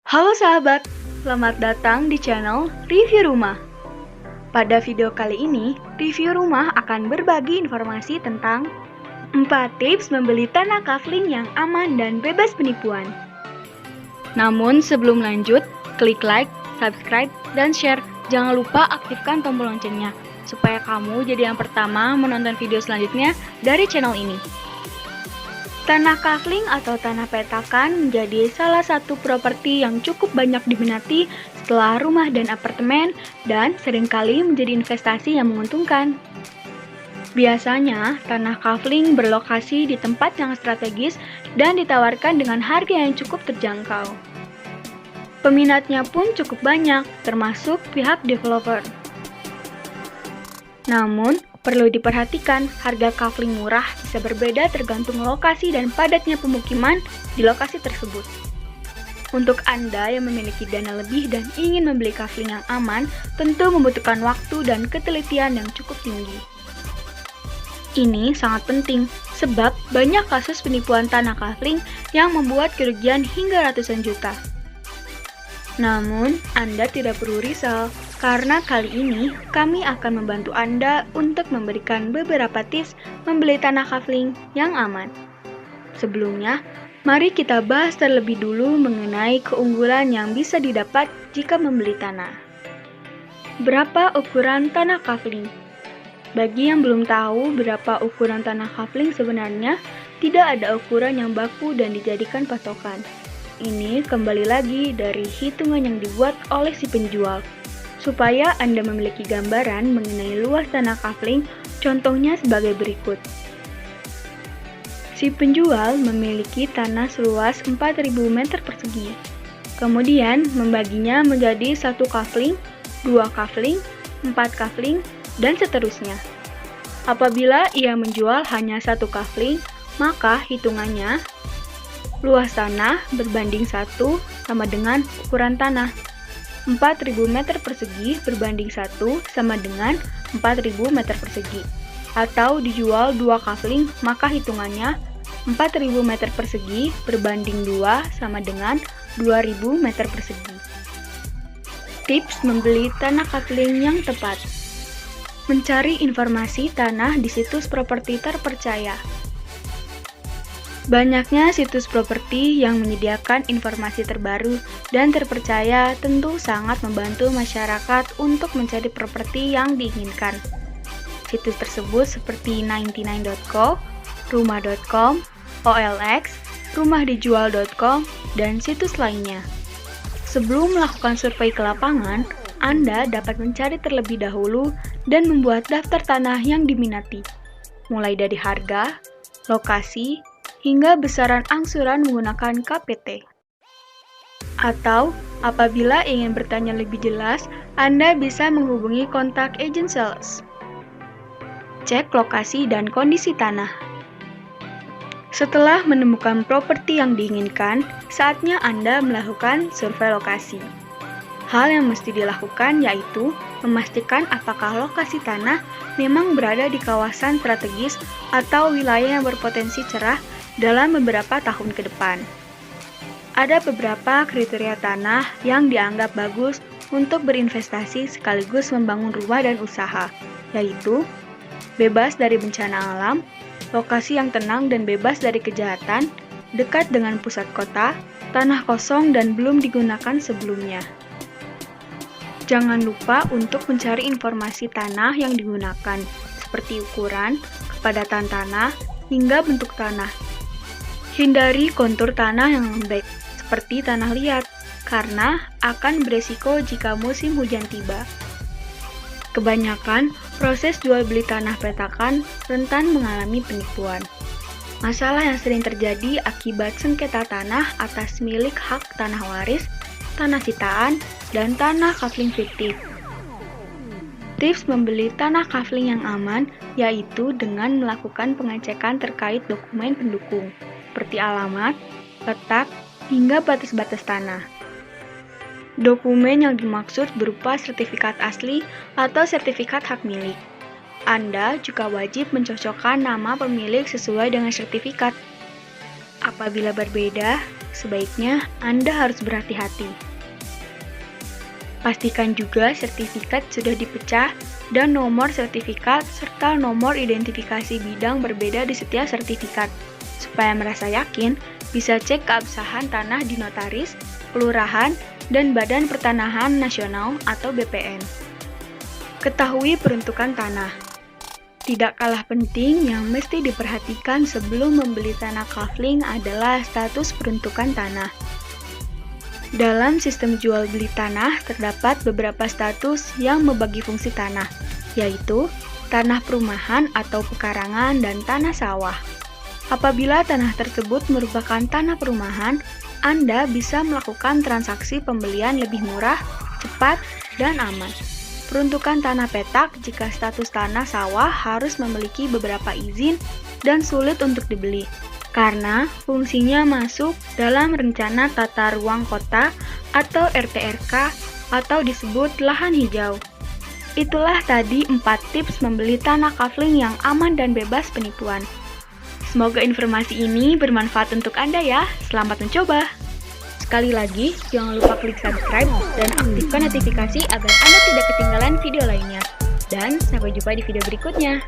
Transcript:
Halo sahabat, selamat datang di channel Review Rumah. Pada video kali ini, Review Rumah akan berbagi informasi tentang 4 tips membeli tanah kafling yang aman dan bebas penipuan. Namun sebelum lanjut, klik like, subscribe, dan share. Jangan lupa aktifkan tombol loncengnya, supaya kamu jadi yang pertama menonton video selanjutnya dari channel ini. Tanah kafling atau tanah petakan menjadi salah satu properti yang cukup banyak diminati setelah rumah dan apartemen dan seringkali menjadi investasi yang menguntungkan. Biasanya, tanah kafling berlokasi di tempat yang strategis dan ditawarkan dengan harga yang cukup terjangkau. Peminatnya pun cukup banyak, termasuk pihak developer. Namun, perlu diperhatikan, harga kafling murah bisa berbeda tergantung lokasi dan padatnya pemukiman di lokasi tersebut. Untuk Anda yang memiliki dana lebih dan ingin membeli kafling yang aman, tentu membutuhkan waktu dan ketelitian yang cukup tinggi. Ini sangat penting, sebab banyak kasus penipuan tanah kafling yang membuat kerugian hingga ratusan juta. Namun, Anda tidak perlu risau, karena kali ini kami akan membantu Anda untuk memberikan beberapa tips membeli tanah kafling yang aman. Sebelumnya, mari kita bahas terlebih dulu mengenai keunggulan yang bisa didapat jika membeli tanah. Berapa ukuran tanah kafling? Bagi yang belum tahu berapa ukuran tanah kafling sebenarnya, tidak ada ukuran yang baku dan dijadikan patokan. Ini kembali lagi dari hitungan yang dibuat oleh si penjual. Supaya Anda memiliki gambaran mengenai luas tanah kafling, contohnya sebagai berikut. Si penjual memiliki tanah seluas 4.000 meter persegi. Kemudian membaginya menjadi 1 kafling, 2 kafling, 4 kafling, dan seterusnya. Apabila ia menjual hanya 1 kafling, maka hitungannya luas tanah berbanding 1 sama dengan ukuran tanah. 4.000 meter persegi berbanding 1 sama dengan 4.000 meter persegi. Atau dijual 2 kafling, maka hitungannya 4.000 meter persegi berbanding 2 sama dengan 2.000 meter persegi. Tips membeli tanah kafling yang tepat. Mencari informasi tanah di situs properti terpercaya. Banyaknya situs properti yang menyediakan informasi terbaru dan terpercaya tentu sangat membantu masyarakat untuk mencari properti yang diinginkan. Situs tersebut seperti 99.co, rumah.com, OLX, rumahdijual.com, dan situs lainnya. Sebelum melakukan survei ke lapangan, Anda dapat mencari terlebih dahulu dan membuat daftar tanah yang diminati, mulai dari harga, lokasi, hingga besaran angsuran menggunakan KPT. Atau, apabila ingin bertanya lebih jelas, Anda bisa menghubungi kontak agent sales. Cek lokasi dan kondisi tanah. Setelah menemukan properti yang diinginkan, saatnya Anda melakukan survei lokasi. Hal yang mesti dilakukan yaitu memastikan apakah lokasi tanah memang berada di kawasan strategis atau wilayah yang berpotensi cerah dalam beberapa tahun ke depan. Ada beberapa kriteria tanah yang dianggap bagus untuk berinvestasi sekaligus membangun rumah dan usaha, yaitu bebas dari bencana alam, lokasi yang tenang dan bebas dari kejahatan, dekat dengan pusat kota, tanah kosong dan belum digunakan sebelumnya. Jangan lupa untuk mencari informasi tanah yang digunakan, seperti ukuran, kepadatan tanah, hingga bentuk tanah. Hindari kontur tanah yang lembek, seperti tanah liat, karena akan beresiko jika musim hujan tiba. Kebanyakan proses jual beli tanah petakan rentan mengalami penipuan. Masalah yang sering terjadi akibat sengketa tanah atas milik hak tanah waris, tanah sitaan, dan tanah kafling fiktif. Tips membeli tanah kafling yang aman yaitu dengan melakukan pengecekan terkait dokumen pendukung, seperti alamat, letak, hingga batas-batas tanah. Dokumen yang dimaksud berupa sertifikat asli atau sertifikat hak milik. Anda juga wajib mencocokkan nama pemilik sesuai dengan sertifikat. Apabila berbeda, sebaiknya Anda harus berhati-hati. Pastikan juga sertifikat sudah dipecah dan nomor sertifikat serta nomor identifikasi bidang berbeda di setiap sertifikat. Supaya merasa yakin, bisa cek keabsahan tanah di notaris, kelurahan, dan Badan Pertanahan Nasional atau BPN. Ketahui peruntukan tanah. Tidak kalah penting yang mesti diperhatikan sebelum membeli tanah kafling adalah status peruntukan tanah. Dalam sistem jual beli tanah terdapat beberapa status yang membagi fungsi tanah, yaitu tanah perumahan atau pekarangan dan tanah sawah. Apabila tanah tersebut merupakan tanah perumahan, Anda bisa melakukan transaksi pembelian lebih murah, cepat, dan aman. Peruntukan tanah petak jika status tanah sawah harus memiliki beberapa izin dan sulit untuk dibeli, karena fungsinya masuk dalam rencana tata ruang kota atau RTRK atau disebut lahan hijau. Itulah tadi 4 tips membeli tanah kafling yang aman dan bebas penipuan. Semoga informasi ini bermanfaat untuk Anda ya. Selamat mencoba! Sekali lagi, jangan lupa klik subscribe dan aktifkan notifikasi agar Anda tidak ketinggalan video lainnya. Dan sampai jumpa di video berikutnya.